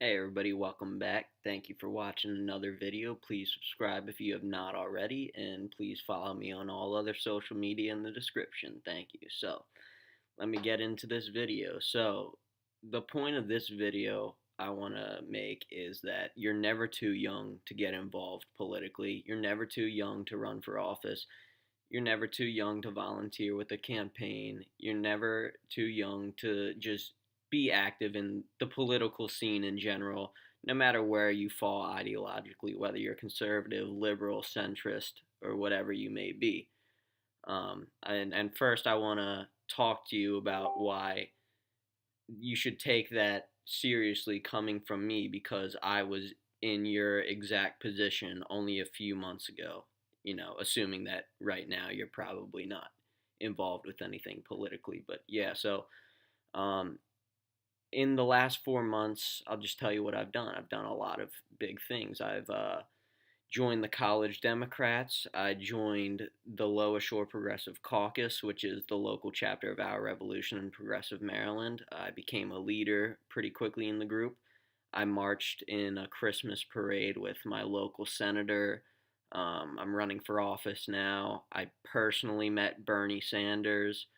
Hey everybody, welcome back. Thank you for watching another video. Please subscribe if you have not already, and please follow me on all other social media in the description. Thank you. So, let me get into this video. So, the point of this video I want to make is that you're never too young to get involved politically. You're never too young to run for office. You're never too young to volunteer with a campaign. You're never too young to just be active in the political scene in general, no matter where you fall ideologically, whether you're conservative, liberal, centrist, or whatever you may be. And first, I want to talk to you about why you should take that seriously coming from me, because I was in your exact position only a few months ago. Assuming that right now you're probably not involved with anything politically. But yeah, so um, in the last 4 months, I'll just tell you what I've done. I've done a lot of big things. I've joined the College Democrats. I joined the Lower Shore Progressive Caucus, which is the local chapter of Our Revolution in Progressive Maryland. I became a leader pretty quickly in the group. I marched in a Christmas parade with my local senator. I'm running for office now. I personally met Bernie Sanders.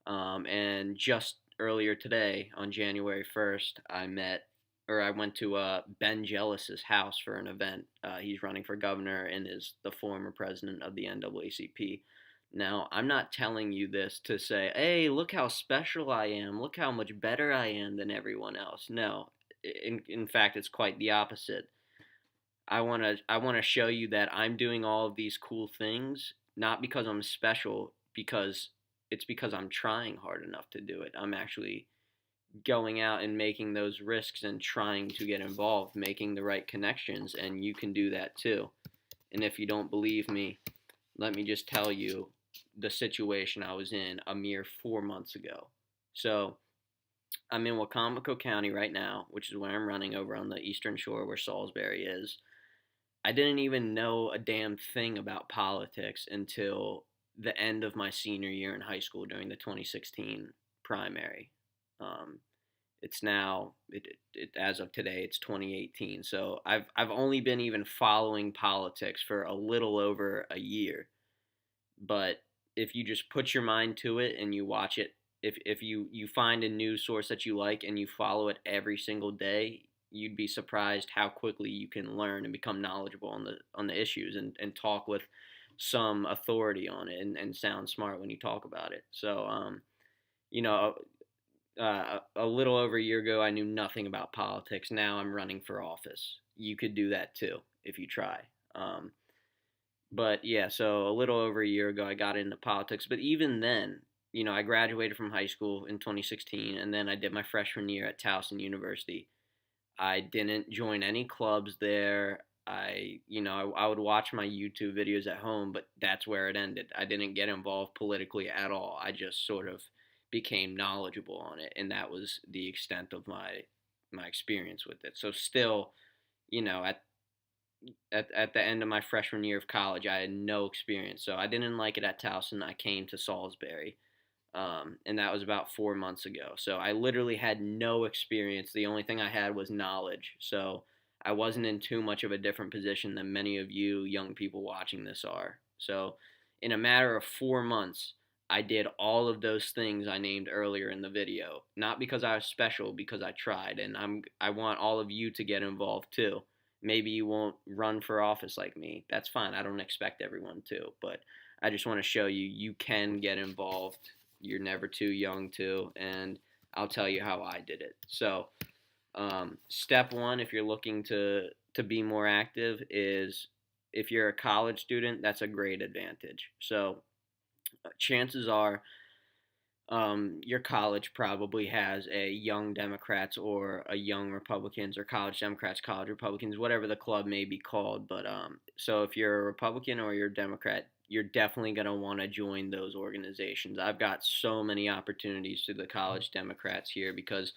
And just earlier today, on January 1st, I went to Ben Jealous's house for an event. He's running for governor and is the former president of the NAACP. Now, I'm not telling you this to say, hey, look how special I am. Look how much better I am than everyone else. No, in fact, it's quite the opposite. I want to show you that I'm doing all of these cool things not because I'm special, because I'm trying hard enough to do it. I'm actually going out and making those risks and trying to get involved, making the right connections, and you can do that too. And if you don't believe me, let me just tell you the situation I was in a mere 4 months ago. So I'm in Wacomico County right now, which is where I'm running over on the eastern shore where Salisbury is. I didn't even know a damn thing about politics until the end of my senior year in high school during the 2016 primary. Um, it's now, as of today, it's 2018. So I've only been even following politics for a little over a year. But if you just put your mind to it and you watch it, if you find a news source that you like and you follow it every single day, you'd be surprised how quickly you can learn and become knowledgeable on the issues, and talk with some authority on it, and sound smart when you talk about it. So you know, a little over a year ago, I knew nothing about politics. Now I'm running for office. You could do that too if you try. Um, but yeah, so a little over a year ago, I got into politics. But even then, I graduated from high school in 2016, and then I did my freshman year at Towson University. I didn't join any clubs there. I would watch my YouTube videos at home, but that's where it ended. I didn't get involved politically at all. I just sort of became knowledgeable on it, and that was the extent of my experience with it. So still, you know, at the end of my freshman year of college, I had no experience. So I didn't like it at Towson. I came to Salisbury, and that was about 4 months ago. So I literally had no experience. The only thing I had was knowledge. So I wasn't in too much of a different position than many of you young people watching this are. So in a matter of 4 months, I did all of those things I named earlier in the video. Not because I was special, because I tried, and I want all of you to get involved too. Maybe you won't run for office like me. That's fine. I don't expect everyone to, but I just want to show you you can get involved. You're never too young to, and I'll tell you how I did it. So, step one, if you're looking to be more active, is if you're a college student, that's a great advantage. So, chances are your college probably has a Young Democrats or a Young Republicans, or College Democrats, College Republicans, whatever the club may be called. But so if you're a Republican or you're a Democrat, you're definitely going to want to join those organizations. I've got so many opportunities through the College Democrats here, because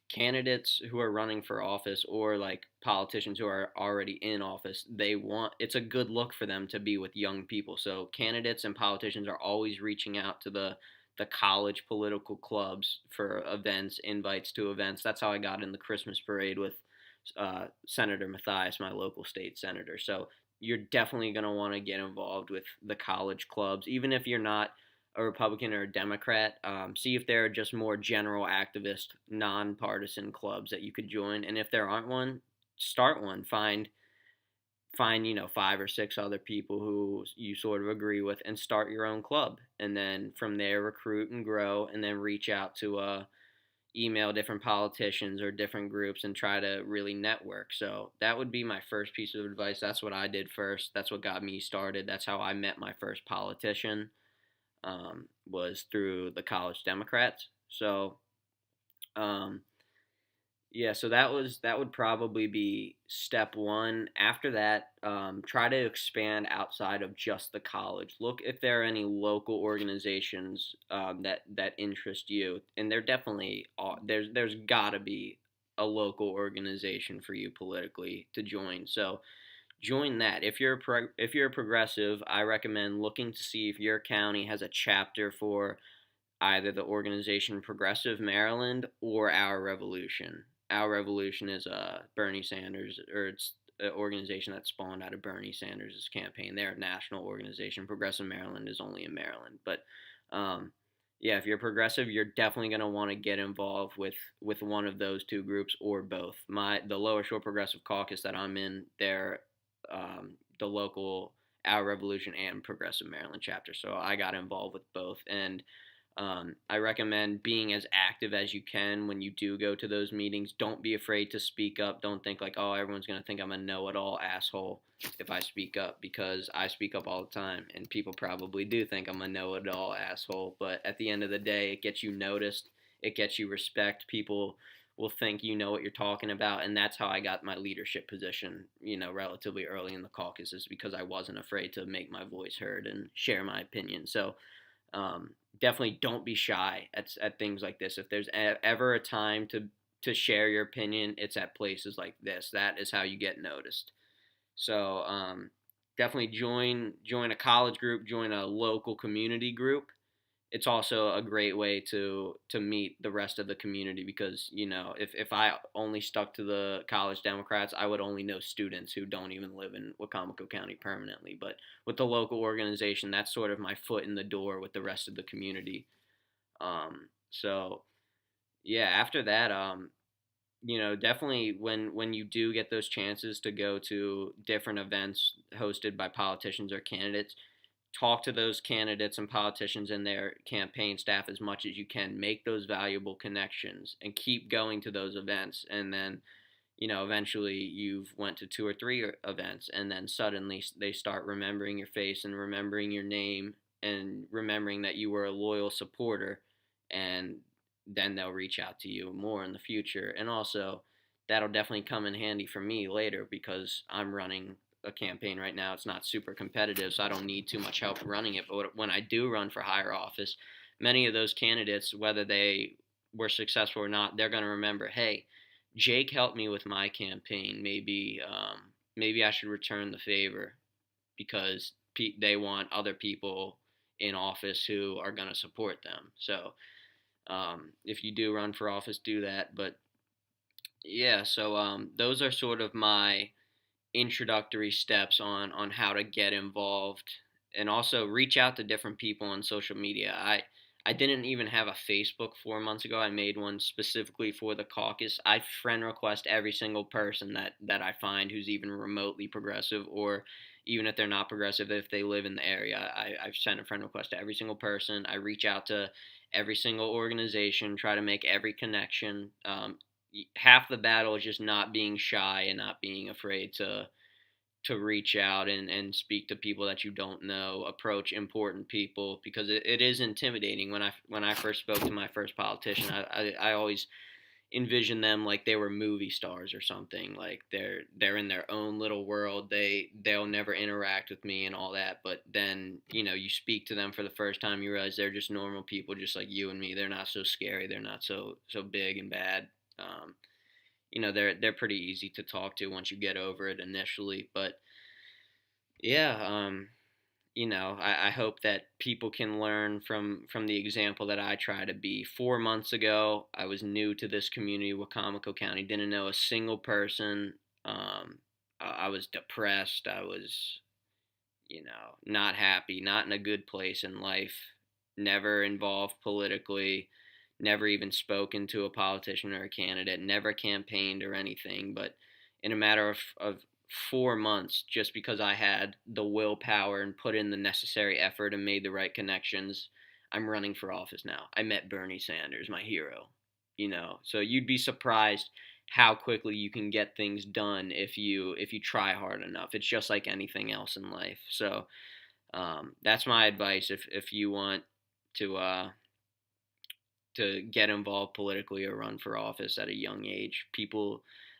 candidates who are running for office, or like politicians who are already in office, it's a good look for them to be with young people. So candidates and politicians are always reaching out to the college political clubs for events, invites to events. That's how I got in the Christmas parade with Senator Mathias, my local state senator. So you're definitely going to want to get involved with the college clubs, even if you're not a Republican or a Democrat. See if there are just more general activist, nonpartisan clubs that you could join, and if there aren't one, start one. Find 5 or 6 other people who you sort of agree with, and start your own club, and then from there recruit and grow, and then reach out to email different politicians or different groups and try to really network. So that would be my first piece of advice. That's what I did first. That's what got me started. That's how I met my first politician, was through the college Democrats. So um, yeah, so that would probably be step one. After that, try to expand outside of just the college. Look if there are any local organizations that interest you, and there definitely are. There's got to be a local organization for you politically to join. So join that. If you're a progressive, I recommend looking to see if your county has a chapter for either the organization Progressive Maryland or Our Revolution. Our Revolution is Bernie Sanders, or it's an organization that spawned out of Bernie Sanders' campaign. They're a national organization. Progressive Maryland is only in Maryland, but um, yeah, if you're progressive, you're definitely going to want to get involved with one of those two groups or both. The Lower Shore Progressive Caucus that I'm in, they're the local Our Revolution and Progressive Maryland chapter, so I got involved with both, and I recommend being as active as you can when you do go to those meetings. Don't be afraid to speak up. Don't think like, oh, everyone's going to think I'm a know it all asshole if I speak up, because I speak up all the time, and people probably do think I'm a know it all asshole. But at the end of the day, it gets you noticed, it gets you respect. People will think you know what you're talking about, and that's how I got my leadership position, relatively early in the caucus, is because I wasn't afraid to make my voice heard and share my opinion. So definitely don't be shy at things like this. If there's ever a time to share your opinion, it's at places like this. That is how you get noticed. So definitely join a college group, join a local community group. It's also a great way to meet the rest of the community, because if I only stuck to the college Democrats, I would only know students who don't even live in Wacomico County permanently. But with the local organization, that's sort of my foot in the door with the rest of the community. So yeah, after that, definitely when you do get those chances to go to different events hosted by politicians or candidates, talk to those candidates and politicians and their campaign staff as much as you can. Make those valuable connections and keep going to those events. And then, eventually you've went to 2 or 3 events, and then suddenly they start remembering your face and remembering your name and remembering that you were a loyal supporter, and then they'll reach out to you more in the future. And also, that'll definitely come in handy for me later, because I'm running a campaign right now. It's not super competitive, so I don't need too much help running it. But when I do run for higher office, many of those candidates, whether they were successful or not, they're going to remember, hey, Jake helped me with my campaign. Maybe I should return the favor, because they want other people in office who are going to support them. So if you do run for office, do that. But yeah, so those are sort of my introductory steps on how to get involved, and also reach out to different people on social media. I didn't even have a Facebook 4 months ago. I made one specifically for the caucus. I friend request every single person that I find who's even remotely progressive, or even if they're not progressive, if they live in the area. I've sent a friend request to every single person. I reach out to every single organization, try to make every connection. Half the battle is just not being shy and not being afraid to reach out and speak to people that you don't know, approach important people, because it is intimidating. When I first spoke to my first politician, I always envisioned them like they were movie stars or something, like they're in their own little world, they'll never interact with me and all that. But then you speak to them for the first time, you realize they're just normal people, just like you and me. They're not so scary, they're not so big and bad. They're pretty easy to talk to once you get over it initially. But yeah, I hope that people can learn from the example that I try to be. 4 months ago, I was new to this community, Wacomico County, didn't know a single person. I was depressed. I was, not happy, not in a good place in life. Never involved politically, never even spoken to a politician or a candidate, never campaigned or anything. But in a matter of 4 months, just because I had the willpower and put in the necessary effort and made the right connections, I'm running for office now. I met Bernie Sanders, my hero. So you'd be surprised how quickly you can get things done if you try hard enough. It's just like anything else in life. So that's my advice if you want to get involved politically or run for office at a young age.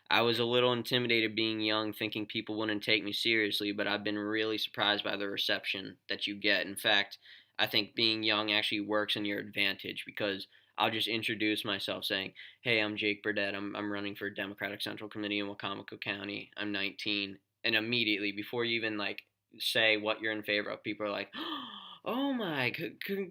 I was a little intimidated being young, thinking people wouldn't take me seriously, but I've been really surprised by the reception that you get. In fact, I think being young actually works in your advantage because I'll just introduce myself saying, "Hey, I'm Jake Burdett. I'm running for Democratic Central Committee in Wacomico County. I'm 19." And immediately, before you even like say what you're in favor of, people are like, "Oh my,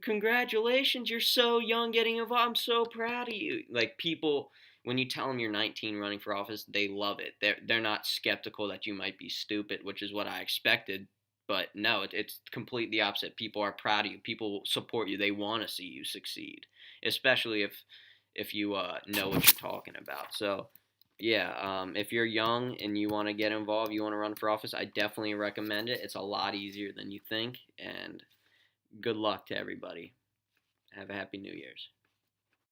congratulations! You're so young, getting involved. I'm so proud of you." Like people, when you tell them you're 19 running for office, they love it. They're not skeptical that you might be stupid, which is what I expected. But no, it's completely opposite. People are proud of you. People support you. They want to see you succeed, especially if you know what you're talking about. So yeah, if you're young and you want to get involved, you want to run for office, I definitely recommend it. It's a lot easier than you think, and good luck to everybody. Have a happy New Year's.